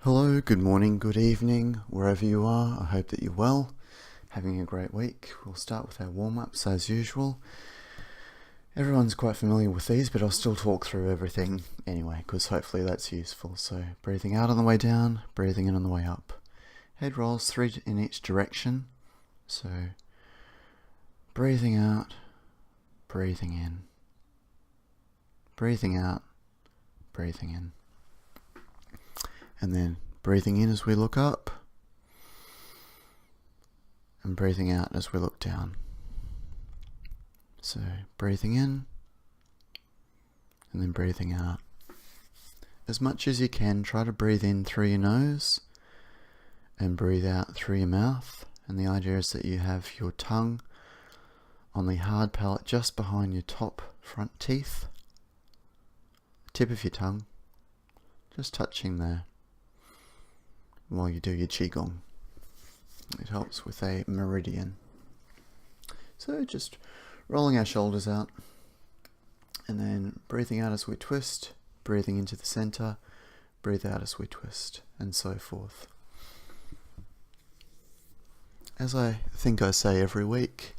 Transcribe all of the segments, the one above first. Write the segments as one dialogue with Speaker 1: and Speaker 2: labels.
Speaker 1: Hello, good morning, good evening, wherever you are. I hope that you're well, having a great week. We'll start with our warm-ups as usual. Everyone's quite familiar with these, but I'll still talk through everything anyway, because hopefully that's useful. So, breathing out on the way down, breathing in on the way up. Head rolls 3 in each direction. So, breathing out, breathing in. Breathing out, breathing in. And then breathing in as we look up, and breathing out as we look down. So breathing in, and then breathing out. As much as you can, try to breathe in through your nose, and breathe out through your mouth. And the idea is that you have your tongue on the hard palate just behind your top front teeth. Tip of your tongue, just touching there. While you do your Qigong. It helps with a meridian. So just rolling our shoulders out and then breathing out as we twist, breathing into the center, breathe out as we twist, and so forth. As I think I say every week,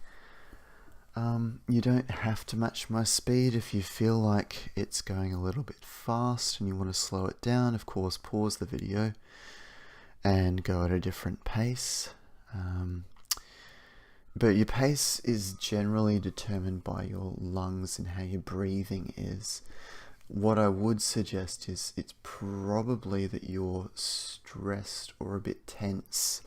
Speaker 1: you don't have to match my speed. If you feel like it's going a little bit fast and you want to slow it down, of course, pause the video and go at a different pace. But your pace is generally determined by your lungs and how your breathing is. What I would suggest is it's probably that you're stressed or a bit tense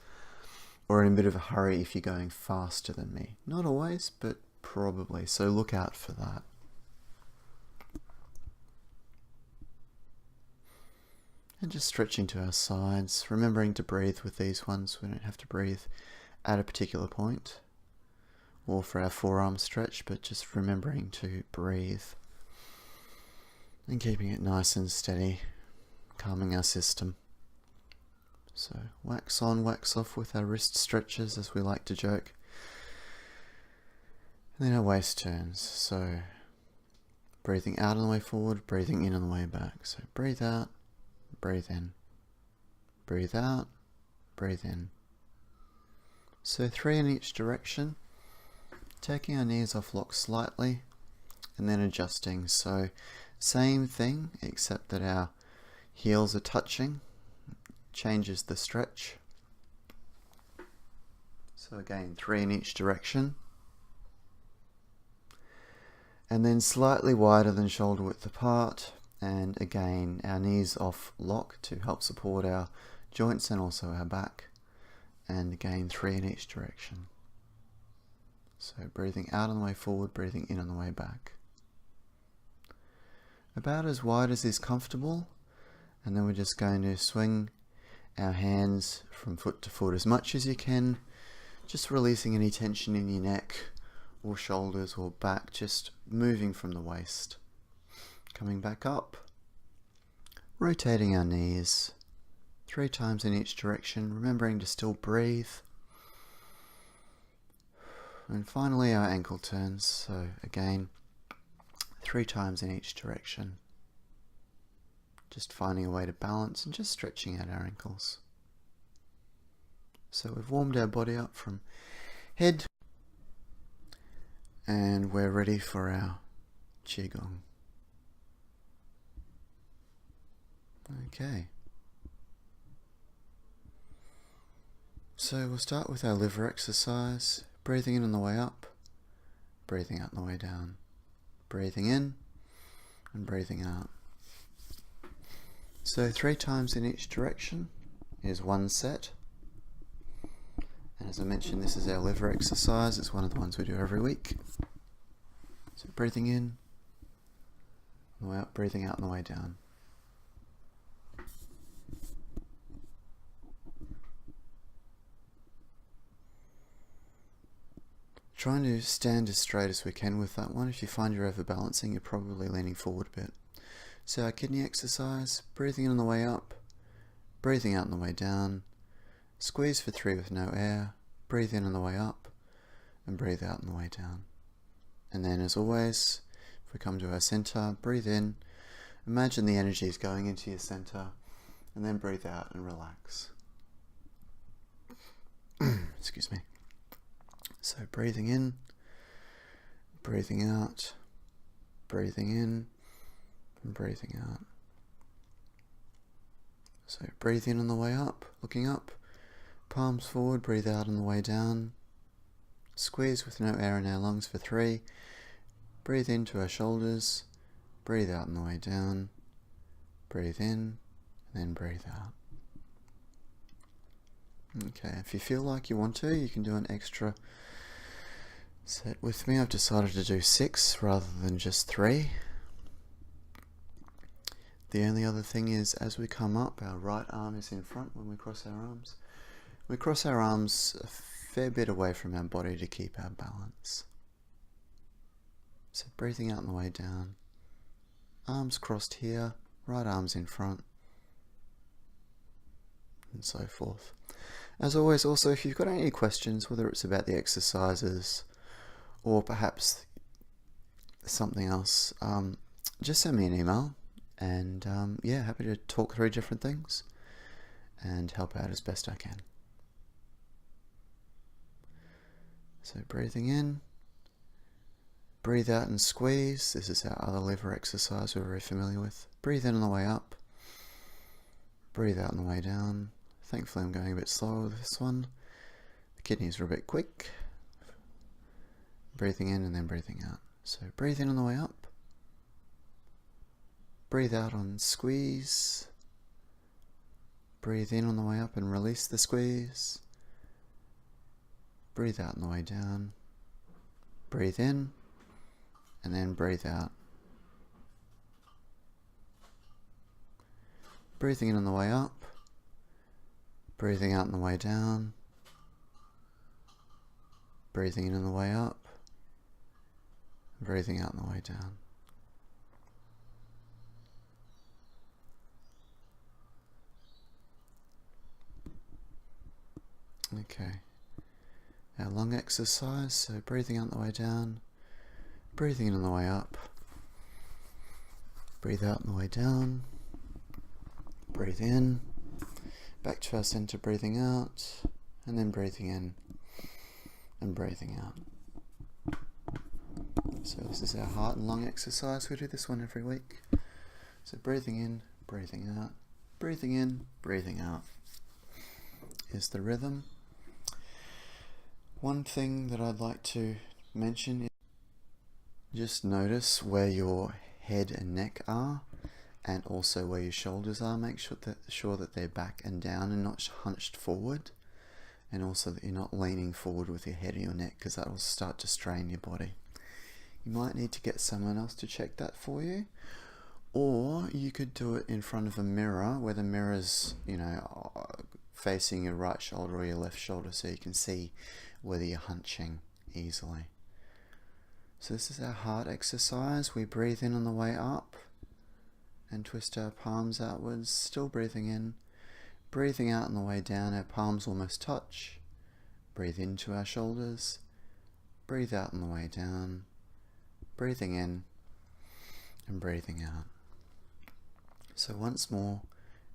Speaker 1: or in a bit of a hurry if you're going faster than me. Not always, but probably. So look out for that. And just stretching to our sides, remembering to breathe with these ones. We don't have to breathe at a particular point or for our forearm stretch, but just remembering to breathe and keeping it nice and steady, calming our system. So wax on, wax off with our wrist stretches, as we like to joke. And then our waist turns. So breathing out on the way forward, breathing in on the way back. So breathe out. Breathe in, breathe out, breathe in. So 3 in each direction, taking our knees off lock slightly and then adjusting. So same thing, except that our heels are touching, changes the stretch. So again, 3 in each direction. And then slightly wider than shoulder width apart. And again, our knees off lock to help support our joints and also our back. And again, 3 in each direction. So breathing out on the way forward, breathing in on the way back. About as wide as is comfortable. And then we're just going to swing our hands from foot to foot as much as you can. Just releasing any tension in your neck or shoulders or back, just moving from the waist. Coming back up, rotating our knees 3 times in each direction, remembering to still breathe. And finally our ankle turns, so again 3 times in each direction. Just finding a way to balance and just stretching out our ankles. So we've warmed our body up from head and we're ready for our Qigong. Okay, so we'll start with our liver exercise, breathing in on the way up, breathing out on the way down, breathing in and breathing out. So 3 times in each direction is 1 set. And as I mentioned, this is our liver exercise. It's one of the ones we do every week. So breathing in on the way up, breathing out on the way down. Trying to stand as straight as we can with that one. If you find you're overbalancing, you're probably leaning forward a bit. So our kidney exercise, breathing in on the way up, breathing out on the way down, squeeze for 3 with no air, breathe in on the way up, and breathe out on the way down. And then as always, if we come to our center, breathe in, imagine the energy is going into your center, and then breathe out and relax. Excuse me. So breathing in, breathing out, breathing in, and breathing out. So breathe in on the way up, looking up, palms forward, breathe out on the way down. Squeeze with no air in our lungs for 3. Breathe into our shoulders, breathe out on the way down. Breathe in, and then breathe out. Okay, if you feel like you want to, you can do an extra set with me. I've decided to do 6 rather than just 3. The only other thing is, as we come up, our right arm is in front when we cross our arms. We cross our arms a fair bit away from our body to keep our balance. So breathing out on the way down, arms crossed here, right arm's in front, and so forth. As always, also, if you've got any questions, whether it's about the exercises or perhaps something else, just send me an email, and yeah, happy to talk through different things and help out as best I can. So breathing in, breathe out and squeeze. This is our other lever exercise we're very familiar with. Breathe in on the way up, breathe out on the way down. Thankfully I'm going a bit slower with this one. The kidneys are a bit quick. Breathing in and then breathing out. So breathe in on the way up, breathe out on squeeze, breathe in on the way up and release the squeeze, breathe out on the way down, breathe in and then breathe out. Breathing in on the way up, breathing out on the way down, breathing in on the way up, breathing out on the way down. Okay, our lung exercise, so breathing out on the way down, breathing in on the way up, breathe out on the way down, breathe in, back to our center, breathing out, and then breathing in and breathing out. So this is our heart and lung exercise. We do this one every week. So breathing in, breathing out, breathing in, breathing out is the rhythm. One thing that I'd like to mention is just notice where your head and neck are, and also where your shoulders are. Make sure that they're back and down and not hunched forward, and also that you're not leaning forward with your head and your neck, because that will start to strain your body. You might need to get someone else to check that for you, or you could do it in front of a mirror where the mirror's, facing your right shoulder or your left shoulder, so you can see whether you're hunching easily. So this is our heart exercise. We breathe in on the way up and twist our palms outwards, still breathing in. Breathing out on the way down, our palms almost touch. Breathe into our shoulders, breathe out on the way down, breathing in and breathing out. So once more,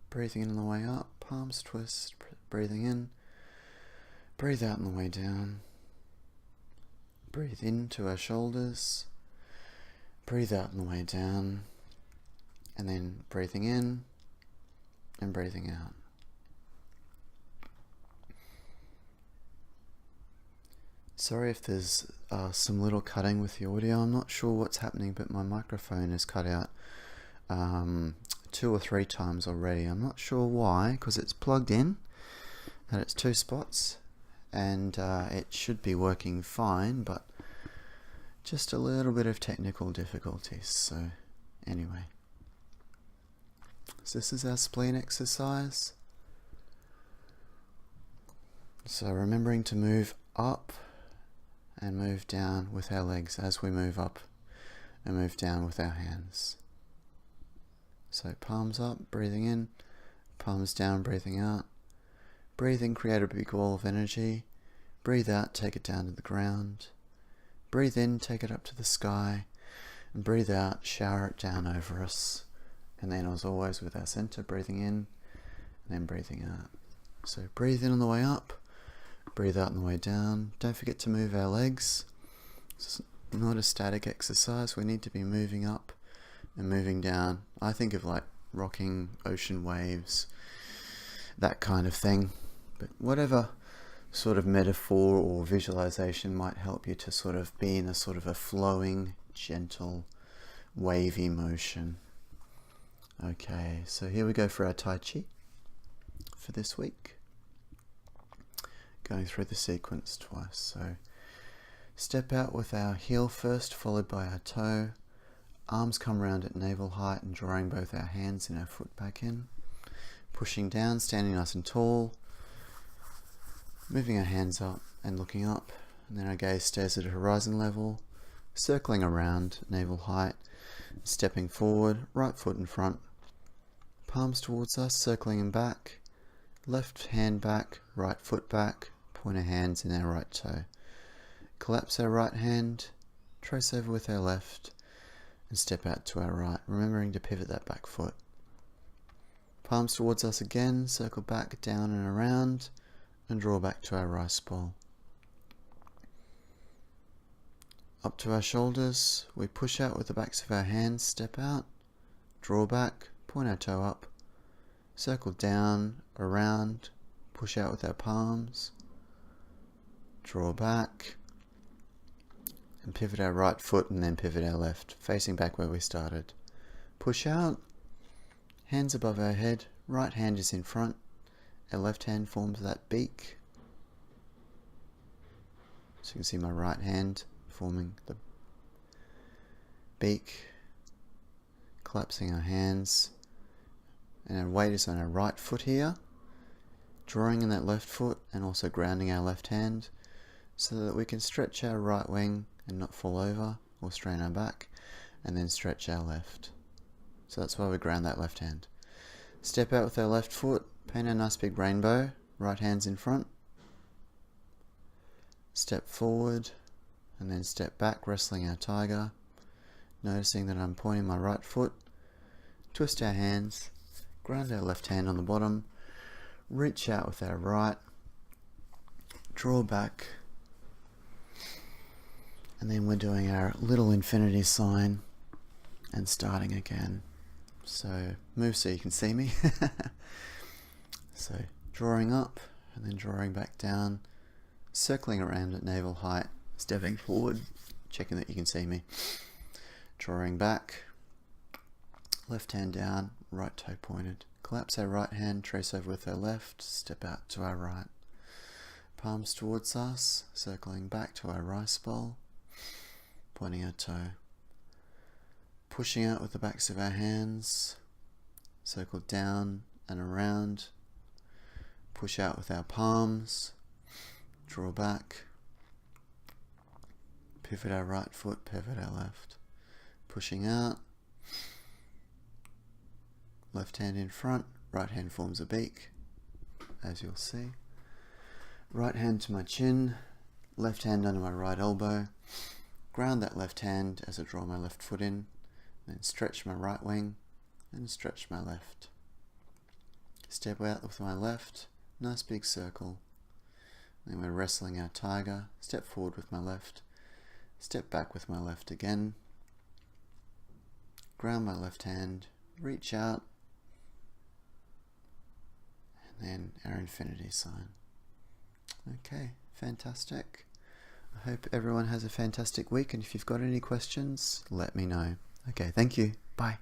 Speaker 1: breathing in on the way up, palms twist, breathing in, breathe out on the way down, breathe into our shoulders, breathe out on the way down, and then breathing in and breathing out. Sorry if there's some little cutting with the audio. I'm not sure what's happening, but my microphone is cut out 2 or 3 times already. I'm not sure why, because it's plugged in at its 2 spots, and it should be working fine, but just a little bit of technical difficulties. So anyway, so this is our spleen exercise. So remembering to move up and move down with our legs as we move up and move down with our hands. So palms up, breathing in, palms down, breathing out. Breathe in, create a big wall of energy. Breathe out, take it down to the ground. Breathe in, take it up to the sky. And breathe out, shower it down over us. And then as always with our center, breathing in and then breathing out. So breathe in on the way up, breathe out on the way down. Don't forget to move our legs. It's not a static exercise. We need to be moving up and moving down. I think of like rocking ocean waves, that kind of thing. But whatever sort of metaphor or visualization might help you to sort of be in a sort of a flowing, gentle, wavy motion. Okay, so here we go for our Tai Chi for this week. Going through the sequence twice. So step out with our heel first, followed by our toe. Arms come round at navel height and drawing both our hands and our foot back in. Pushing down, standing nice and tall. Moving our hands up and looking up. And then our gaze stays at a horizon level. Circling around, navel height. Stepping forward, right foot in front. Palms towards us, circling and back. Left hand back, right foot back. Point our hands in our right toe. Collapse our right hand. Trace over with our left. And step out to our right, remembering to pivot that back foot. Palms towards us again, circle back, down and around, and draw back to our rice ball. Up to our shoulders, we push out with the backs of our hands, step out, draw back, point our toe up, circle down, around, push out with our palms, draw back, and pivot our right foot and then pivot our left, facing back where we started. Push out, hands above our head, right hand is in front, our left hand forms that beak. So you can see my right hand forming the beak, collapsing our hands, and our weight is on our right foot here, drawing in that left foot and also grounding our left hand so that we can stretch our right wing and not fall over or strain our back, and then stretch our left. So that's why we ground that left hand. Step out with our left foot, paint a nice big rainbow, right hand's in front. Step forward, and then step back, wrestling our tiger. Noticing that I'm pointing my right foot. Twist our hands, ground our left hand on the bottom, reach out with our right, draw back, and then we're doing our little infinity sign and starting again. So move so you can see me. So drawing up and then drawing back down, circling around at navel height, stepping forward, checking that you can see me. Drawing back, left hand down, right toe pointed. Collapse our right hand, trace over with our left, step out to our right. Palms towards us, circling back to our rice bowl, pointing our toe. Pushing out with the backs of our hands, circle down and around. Push out with our palms, draw back. Pivot our right foot, pivot our left. Pushing out. Left hand in front, right hand forms a beak, as you'll see. Right hand to my chin, left hand under my right elbow. Ground that left hand as I draw my left foot in, then stretch my right wing and stretch my left. Step out with my left, nice big circle. Then we're wrestling our tiger, step forward with my left, step back with my left again. Ground my left hand, reach out, and then our infinity sign. Okay, fantastic. I hope everyone has a fantastic week, and if you've got any questions, let me know. Okay, thank you. Bye.